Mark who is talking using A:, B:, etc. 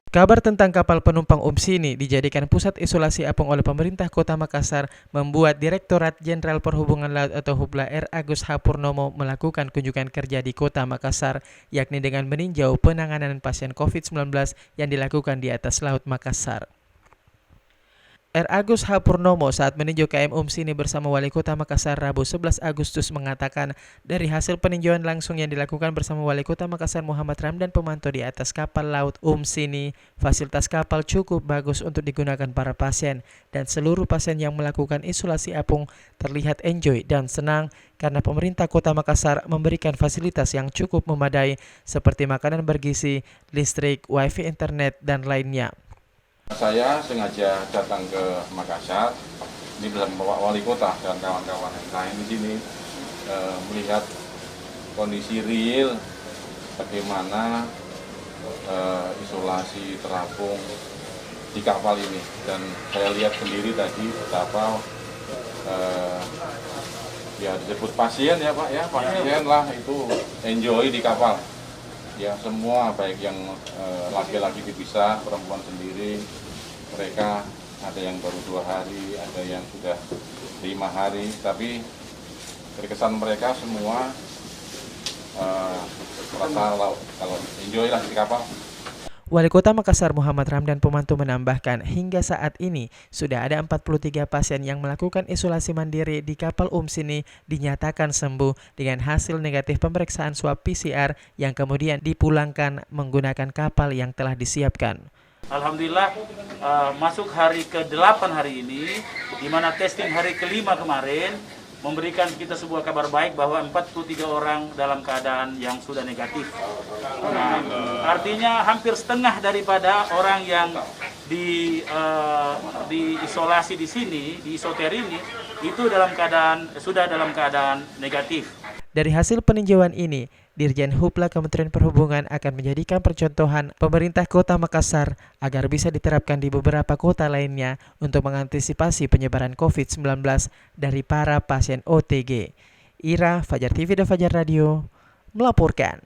A: Kabar tentang kapal penumpang Umsini dijadikan pusat isolasi apung oleh pemerintah Kota Makassar membuat Direktorat Jenderal Perhubungan Laut atau Hubla R. Agus H. Purnomo melakukan kunjungan kerja di Kota Makassar, yakni dengan meninjau penanganan pasien COVID-19 yang dilakukan di atas Laut Makassar. R. Agus H. Purnomo saat meninjau KM Umsini bersama Wali Kota Makassar Rabu 11 Agustus mengatakan dari hasil peninjauan langsung yang dilakukan bersama Wali Kota Makassar Muhammad Ramdan pemantau di atas kapal laut Umsini, fasilitas kapal cukup bagus untuk digunakan para pasien dan seluruh pasien yang melakukan isolasi apung terlihat enjoy dan senang karena pemerintah Kota Makassar memberikan fasilitas yang cukup memadai seperti makanan bergizi, listrik, wifi internet, dan lainnya.
B: Saya sengaja datang ke Makassar, ini bersama Pak Wali Kota dan kawan-kawan yang lain di sini melihat kondisi real bagaimana isolasi terapung di kapal ini. Dan saya lihat sendiri tadi betapa ya disebut pasien ya Pak ya, pasien lah itu enjoy di kapal. Ya semua baik yang laki-laki dipisah, perempuan sendiri, mereka ada yang baru 2 hari, ada yang sudah 5 hari, tapi berkesan mereka semua merasa kalau enjoy lah di kapal.
A: Wali Kota Makassar Muhammad Ramdan Pemantu menambahkan hingga saat ini sudah ada 43 pasien yang melakukan isolasi mandiri di kapal Umsini dinyatakan sembuh dengan hasil negatif pemeriksaan swab PCR yang kemudian dipulangkan menggunakan kapal yang telah disiapkan.
C: Alhamdulillah masuk hari ke-8 hari ini, di mana testing hari ke-5 kemarin memberikan kita sebuah kabar baik bahwa 43 orang dalam keadaan yang sudah negatif. Nah, artinya hampir setengah daripada orang yang diisolasi di sini, di isoter ini, itu sudah dalam keadaan negatif.
A: Dari hasil peninjauan ini, Dirjen Hubla Kementerian Perhubungan akan menjadikan percontohan pemerintah Kota Makassar agar bisa diterapkan di beberapa kota lainnya untuk mengantisipasi penyebaran COVID-19 dari para pasien OTG. Ira, Fajar TV dan Fajar Radio melaporkan.